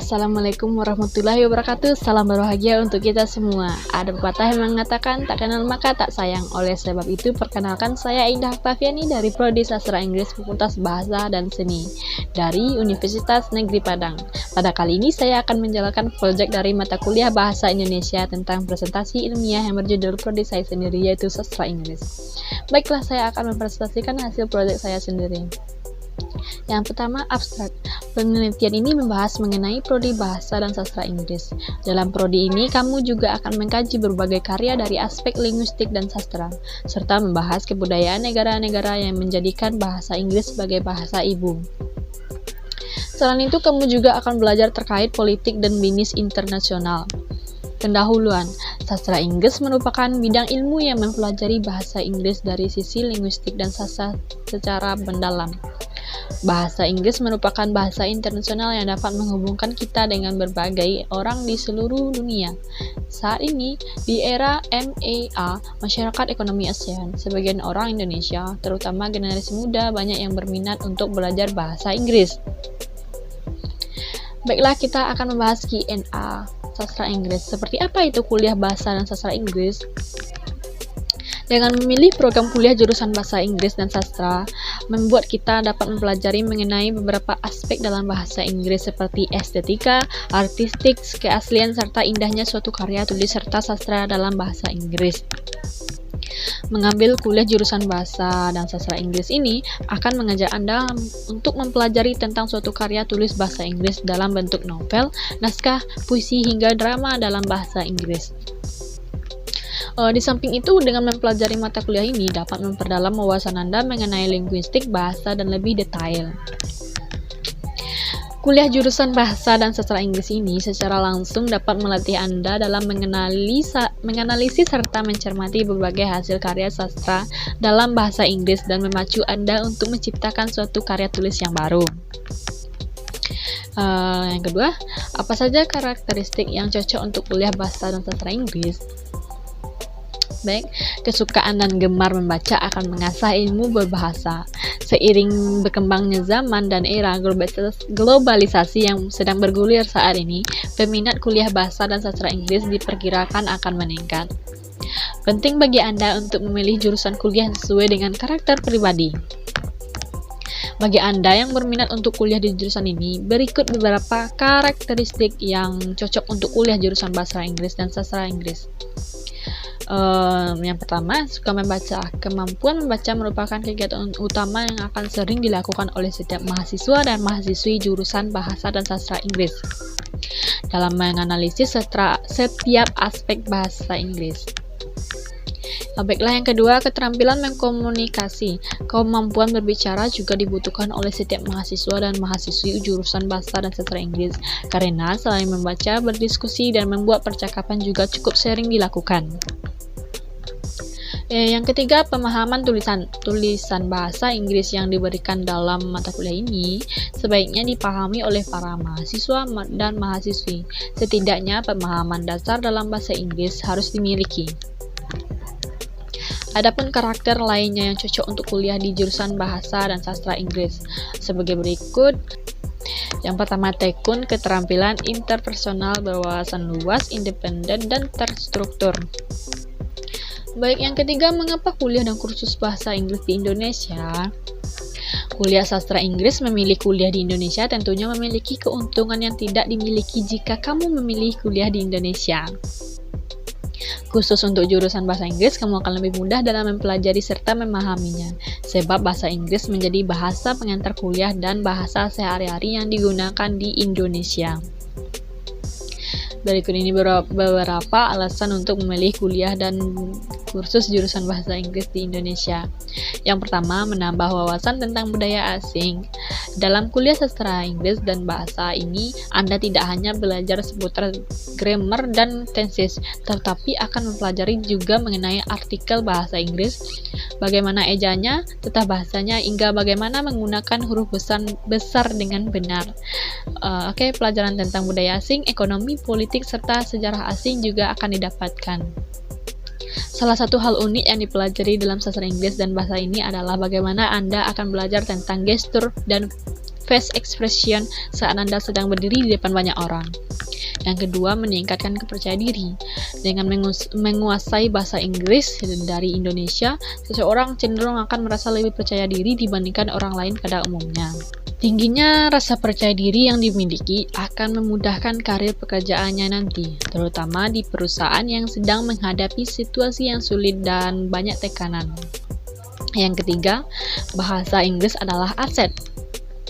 Assalamualaikum warahmatullahi wabarakatuh. Salam berbahagia untuk kita semua. Ada pepatah yang mengatakan tak kenal maka tak sayang. Oleh sebab itu, perkenalkan saya Indah Octaviani dari Prodi Sastra Inggris Fakultas Bahasa dan Seni dari Universitas Negeri Padang. Pada kali ini saya akan menjalankan proyek dari mata kuliah Bahasa Indonesia tentang presentasi ilmiah yang berjudul prodi saya sendiri, yaitu Sastra Inggris. Baiklah, saya akan mempresentasikan hasil proyek saya sendiri. Yang pertama, abstrak. Penelitian ini membahas mengenai prodi bahasa dan sastra Inggris. Dalam prodi ini, kamu juga akan mengkaji berbagai karya dari aspek linguistik dan sastra, serta membahas kebudayaan negara-negara yang menjadikan bahasa Inggris sebagai bahasa ibu. Selain itu, kamu juga akan belajar terkait politik dan bisnis internasional. Pendahuluan, sastra Inggris merupakan bidang ilmu yang mempelajari bahasa Inggris dari sisi linguistik dan sastra secara mendalam. Bahasa Inggris merupakan bahasa internasional yang dapat menghubungkan kita dengan berbagai orang di seluruh dunia. Saat ini, di era MEA, Masyarakat Ekonomi ASEAN, sebagian orang Indonesia, terutama generasi muda, banyak yang berminat untuk belajar bahasa Inggris. Baiklah, kita akan membahas Q&A sastra Inggris. Seperti apa itu kuliah bahasa dan sastra Inggris? Dengan memilih program kuliah jurusan bahasa Inggris dan sastra, membuat kita dapat mempelajari mengenai beberapa aspek dalam bahasa Inggris seperti estetika, artistik, keaslian, serta indahnya suatu karya tulis serta sastra dalam bahasa Inggris. Mengambil kuliah jurusan bahasa dan sastra Inggris ini akan mengajak Anda untuk mempelajari tentang suatu karya tulis bahasa Inggris dalam bentuk novel, naskah, puisi, hingga drama dalam bahasa Inggris. Di samping itu, dengan mempelajari mata kuliah ini dapat memperdalam wawasan Anda mengenai linguistik, bahasa, dan lebih detail. Kuliah jurusan bahasa dan sastra Inggris ini secara langsung dapat melatih Anda dalam menganalisis serta mencermati berbagai hasil karya sastra dalam bahasa Inggris dan memacu Anda untuk menciptakan suatu karya tulis yang baru. Yang kedua, apa saja karakteristik yang cocok untuk kuliah bahasa dan sastra Inggris? Baik, kesukaan dan gemar membaca akan mengasah ilmu berbahasa. Seiring berkembangnya zaman dan era globalisasi yang sedang bergulir saat ini, peminat kuliah bahasa dan sastra Inggris diperkirakan akan meningkat. Penting bagi Anda untuk memilih jurusan kuliah sesuai dengan karakter pribadi. Bagi Anda yang berminat untuk kuliah di jurusan ini, berikut beberapa karakteristik yang cocok untuk kuliah jurusan bahasa Inggris dan sastra Inggris. Yang pertama, suka membaca. Kemampuan membaca merupakan kegiatan utama yang akan sering dilakukan oleh setiap mahasiswa dan mahasiswi jurusan bahasa dan sastra Inggris dalam menganalisis setiap aspek bahasa Inggris. Baiklah, yang kedua, keterampilan mengkomunikasi. Kemampuan berbicara juga dibutuhkan oleh setiap mahasiswa dan mahasiswi jurusan bahasa dan sastra Inggris, karena selain membaca, berdiskusi, dan membuat percakapan juga cukup sering dilakukan. Yang ketiga, pemahaman tulisan bahasa Inggris yang diberikan dalam mata kuliah ini sebaiknya dipahami oleh para mahasiswa dan mahasiswi. Setidaknya pemahaman dasar dalam bahasa Inggris harus dimiliki. Adapun karakter lainnya yang cocok untuk kuliah di jurusan bahasa dan sastra Inggris sebagai berikut. Yang pertama, tekun, keterampilan interpersonal, berwawasan luas, independen, dan terstruktur. Baik, yang ketiga, mengapa kuliah dan kursus bahasa Inggris di Indonesia? Kuliah sastra Inggris memilih kuliah di Indonesia tentunya memiliki keuntungan yang tidak dimiliki jika kamu memilih kuliah di Indonesia. Khusus untuk jurusan bahasa Inggris, kamu akan lebih mudah dalam mempelajari serta memahaminya, sebab bahasa Inggris menjadi bahasa pengantar kuliah dan bahasa sehari-hari yang digunakan di Indonesia. Berikut ini beberapa alasan untuk memilih kuliah dan kursus jurusan bahasa Inggris di Indonesia. Yang pertama, menambah wawasan tentang budaya asing. Dalam kuliah sastra Inggris dan bahasa ini, Anda tidak hanya belajar seputar grammar dan tenses, tetapi akan mempelajari juga mengenai artikel bahasa Inggris, bagaimana ejanya, tata bahasanya, hingga bagaimana menggunakan huruf besar dengan benar. Pelajaran tentang budaya asing, ekonomi, politik, serta sejarah asing juga akan didapatkan. Salah satu hal unik yang dipelajari dalam sastra Inggris dan bahasa ini adalah bagaimana Anda akan belajar tentang gestur dan face expression saat Anda sedang berdiri di depan banyak orang. Yang kedua, meningkatkan kepercayaan diri. Dengan menguasai bahasa Inggris dari Indonesia, seseorang cenderung akan merasa lebih percaya diri dibandingkan orang lain pada umumnya. Tingginya rasa percaya diri yang dimiliki akan memudahkan karir pekerjaannya nanti, terutama di perusahaan yang sedang menghadapi situasi yang sulit dan banyak tekanan. Yang ketiga, bahasa Inggris adalah aset.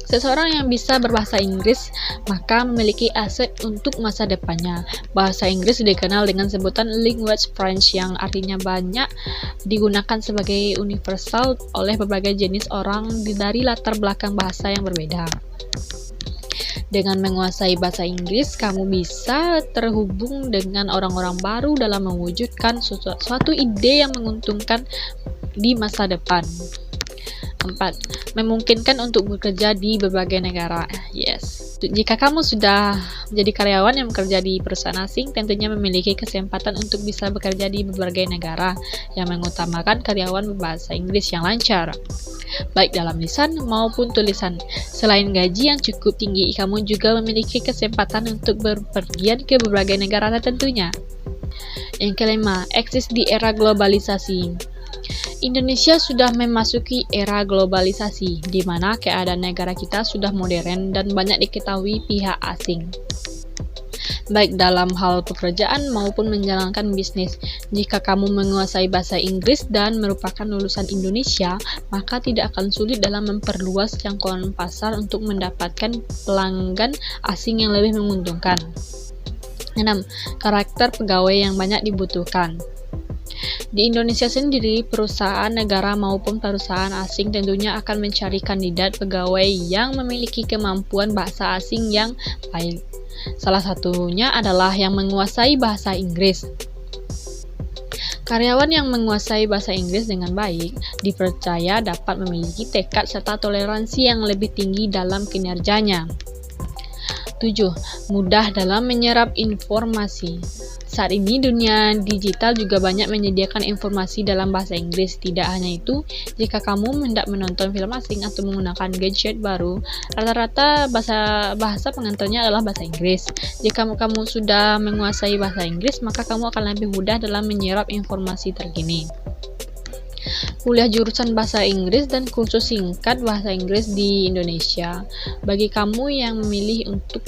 Seseorang yang bisa berbahasa Inggris maka memiliki aset untuk masa depannya. Bahasa Inggris dikenal dengan sebutan language French yang artinya banyak digunakan sebagai universal oleh berbagai jenis orang dari latar belakang bahasa yang berbeda. Dengan menguasai bahasa Inggris, kamu bisa terhubung dengan orang-orang baru dalam mewujudkan suatu ide yang menguntungkan di masa depan. 4. Memungkinkan untuk bekerja di berbagai negara. Yes. Jika kamu sudah menjadi karyawan yang bekerja di perusahaan asing, tentunya memiliki kesempatan untuk bisa bekerja di berbagai negara yang mengutamakan karyawan berbahasa Inggris yang lancar, baik dalam lisan maupun tulisan. Selain gaji yang cukup tinggi, kamu juga memiliki kesempatan untuk berpergian ke berbagai negara tentunya. Yang kelima, eksis di era globalisasi. Indonesia sudah memasuki era globalisasi, di mana keadaan negara kita sudah modern dan banyak diketahui pihak asing, baik dalam hal pekerjaan maupun menjalankan bisnis. Jika kamu menguasai bahasa Inggris dan merupakan lulusan Indonesia, maka tidak akan sulit dalam memperluas jangkauan pasar untuk mendapatkan pelanggan asing yang lebih menguntungkan. 6. Karakter pegawai yang banyak dibutuhkan. Di Indonesia sendiri, perusahaan negara maupun perusahaan asing tentunya akan mencari kandidat pegawai yang memiliki kemampuan bahasa asing yang baik. Salah satunya adalah yang menguasai bahasa Inggris. Karyawan yang menguasai bahasa Inggris dengan baik dipercaya dapat memiliki tekad serta toleransi yang lebih tinggi dalam kinerjanya. 7. Mudah dalam menyerap informasi. Saat ini dunia digital juga banyak menyediakan informasi dalam bahasa Inggris. Tidak hanya itu, jika kamu hendak menonton film asing atau menggunakan gadget baru, rata-rata bahasa pengantarnya adalah bahasa Inggris. Jika kamu sudah menguasai bahasa Inggris, maka kamu akan lebih mudah dalam menyerap informasi terkini. Kuliah jurusan bahasa Inggris dan kursus singkat bahasa Inggris di Indonesia. Bagi kamu yang memilih untuk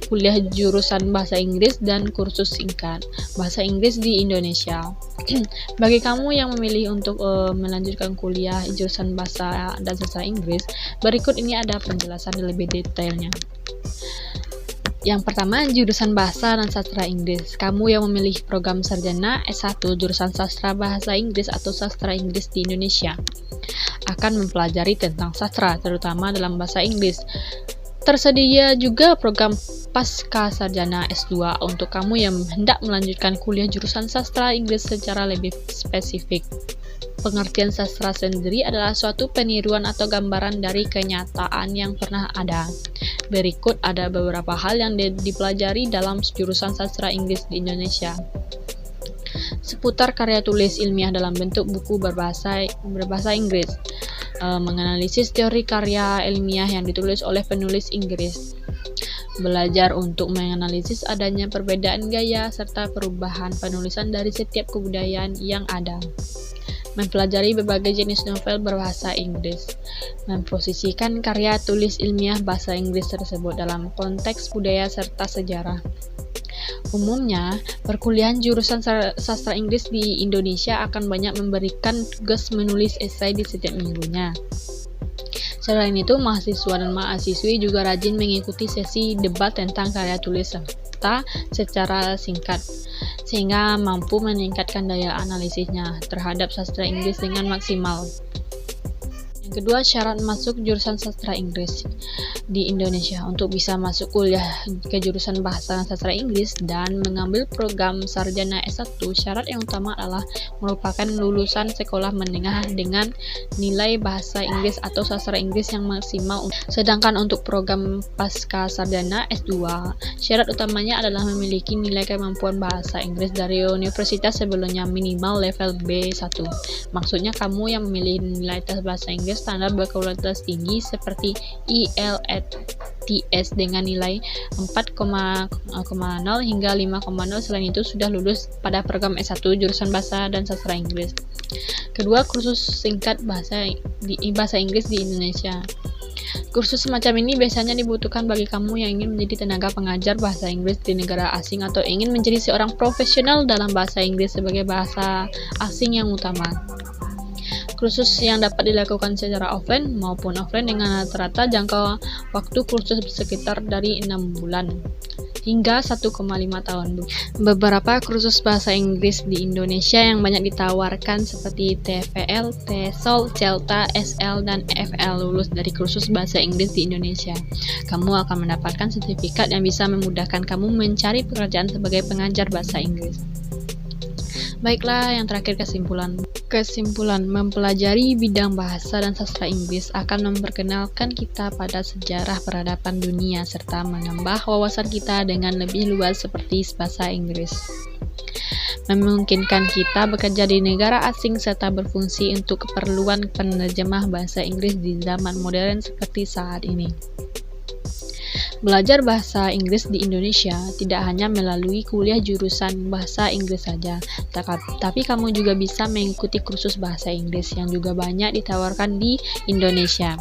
kuliah jurusan bahasa Inggris dan kursus singkat bahasa Inggris di Indonesia. Bagi kamu yang memilih untuk melanjutkan kuliah jurusan bahasa dan sastra Inggris, berikut ini ada penjelasan lebih detailnya. Yang pertama, jurusan Bahasa dan Sastra Inggris. Kamu yang memilih program sarjana S1 jurusan Sastra Bahasa Inggris atau Sastra Inggris di Indonesia akan mempelajari tentang sastra, terutama dalam bahasa Inggris. Tersedia juga program Pasca Sarjana S2 untuk kamu yang hendak melanjutkan kuliah jurusan Sastra Inggris secara lebih spesifik. Pengertian sastra sendiri adalah suatu peniruan atau gambaran dari kenyataan yang pernah ada. Berikut ada beberapa hal yang dipelajari dalam jurusan sastra Inggris di Indonesia. Seputar karya tulis ilmiah dalam bentuk buku berbahasa Inggris. Menganalisis teori karya ilmiah yang ditulis oleh penulis Inggris. Belajar untuk menganalisis adanya perbedaan gaya serta perubahan penulisan dari setiap kebudayaan yang ada. Mempelajari berbagai jenis novel berbahasa Inggris, memposisikan karya tulis ilmiah bahasa Inggris tersebut dalam konteks budaya serta sejarah. Umumnya, perkuliahan jurusan sastra Inggris di Indonesia akan banyak memberikan tugas menulis esai di setiap minggunya. Selain itu, mahasiswa dan mahasiswi juga rajin mengikuti sesi debat tentang karya tulis serta secara singkat, sehingga mampu meningkatkan daya analisisnya terhadap sastra Inggris dengan maksimal. Yang kedua, syarat masuk jurusan sastra Inggris di Indonesia. Untuk bisa masuk kuliah ke jurusan bahasa dan sastra Inggris dan mengambil program sarjana S1, syarat yang utama adalah merupakan lulusan sekolah menengah dengan nilai bahasa Inggris atau sastra Inggris yang maksimal. Sedangkan untuk program pasca sarjana S2, syarat utamanya adalah memiliki nilai kemampuan bahasa Inggris dari universitas sebelumnya minimal level B1. Maksudnya kamu yang memilih nilai tes bahasa Inggris standar berkualitas tinggi seperti IELTS dengan nilai 4,0 hingga 5,0. Selain itu sudah lulus pada program S1 jurusan bahasa dan sastra Inggris. Kedua, kursus singkat bahasa Inggris di Indonesia. Kursus semacam ini biasanya dibutuhkan bagi kamu yang ingin menjadi tenaga pengajar bahasa Inggris di negara asing atau ingin menjadi seorang profesional dalam bahasa Inggris sebagai bahasa asing yang utama. Kursus yang dapat dilakukan secara offline maupun offline dengan rata-rata jangka waktu kursus sekitar dari 6 bulan hingga 1,5 tahun. Beberapa kursus bahasa Inggris di Indonesia yang banyak ditawarkan seperti TEFL, TESOL, CELTA, SL, dan FL. Lulus dari kursus bahasa Inggris di Indonesia, kamu akan mendapatkan sertifikat yang bisa memudahkan kamu mencari pekerjaan sebagai pengajar bahasa Inggris. Baiklah, yang terakhir kesimpulan. Mempelajari bidang bahasa dan sastra Inggris akan memperkenalkan kita pada sejarah peradaban dunia serta menambah wawasan kita dengan lebih luas seperti bahasa Inggris. Memungkinkan kita bekerja di negara asing serta berfungsi untuk keperluan penerjemah bahasa Inggris di zaman modern seperti saat ini. Belajar bahasa Inggris di Indonesia tidak hanya melalui kuliah jurusan bahasa Inggris saja, tapi kamu juga bisa mengikuti kursus bahasa Inggris yang juga banyak ditawarkan di Indonesia.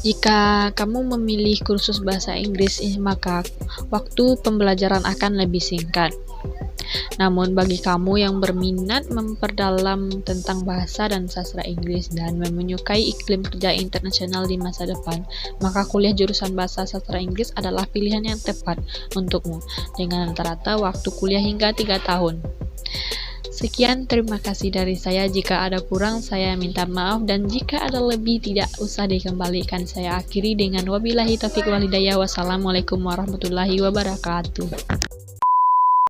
Jika kamu memilih kursus bahasa Inggris, maka waktu pembelajaran akan lebih singkat. Namun bagi kamu yang berminat memperdalam tentang bahasa dan sastra Inggris dan menyukai iklim kerja internasional di masa depan, maka kuliah jurusan bahasa sastra Inggris adalah pilihan yang tepat untukmu dengan rata-rata waktu kuliah hingga 3 tahun. Sekian, terima kasih dari saya. Jika ada kurang, saya minta maaf, dan jika ada lebih, tidak usah dikembalikan. Saya akhiri dengan wabillahi taufiq wal hidayah. Wassalamualaikum warahmatullahi wabarakatuh.